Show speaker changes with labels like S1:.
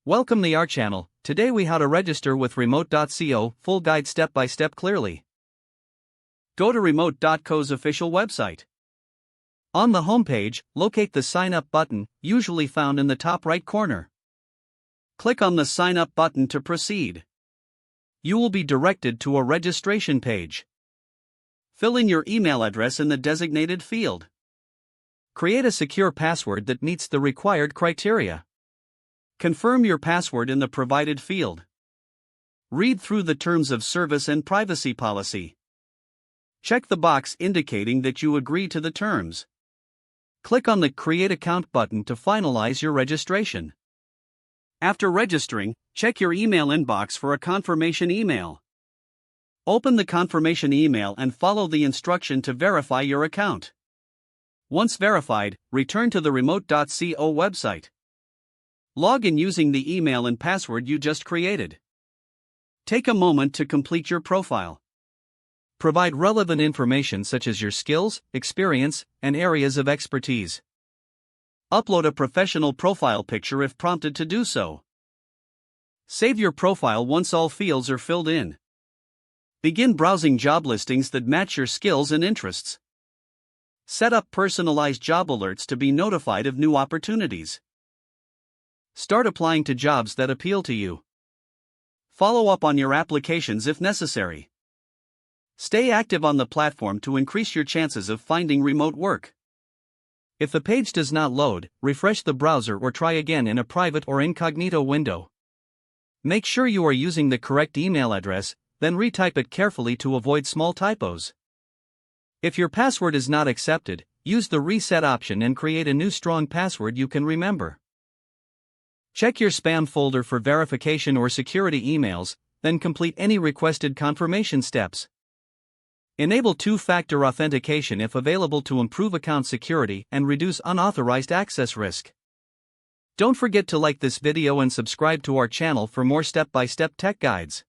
S1: Welcome to our channel. Today we how to register with remote.co, full guide step by step clearly. Go to remote.co's official website. On the homepage, locate the sign up button, usually found in the top right corner. Click on the sign up button to proceed. You will be directed to a registration page. Fill in your email address in the designated field. Create a secure password that meets the required criteria. Confirm your password in the provided field. Read through the terms of service and privacy policy. Check the box indicating that you agree to the terms. Click on the Create Account button to finalize your registration. After registering, check your email inbox for a confirmation email. Open the confirmation email and follow the instruction to verify your account. Once verified, return to the remote.co website. Log in using the email and password you just created. Take a moment to complete your profile. Provide relevant information such as your skills, experience, and areas of expertise. Upload a professional profile picture if prompted to do so. Save your profile once all fields are filled in. Begin browsing job listings that match your skills and interests. Set up personalized job alerts to be notified of new opportunities. Start applying to jobs that appeal to you. Follow up on your applications if necessary. Stay active on the platform to increase your chances of finding remote work. If the page does not load, refresh the browser or try again in a private or incognito window. Make sure you are using the correct email address, then retype it carefully to avoid small typos. If your password is not accepted, use the reset option and create a new strong password you can remember. Check your spam folder for verification or security emails, then complete any requested confirmation steps. Enable two-factor authentication if available to improve account security and reduce unauthorized access risk. Don't forget to like this video and subscribe to our channel for more step-by-step tech guides.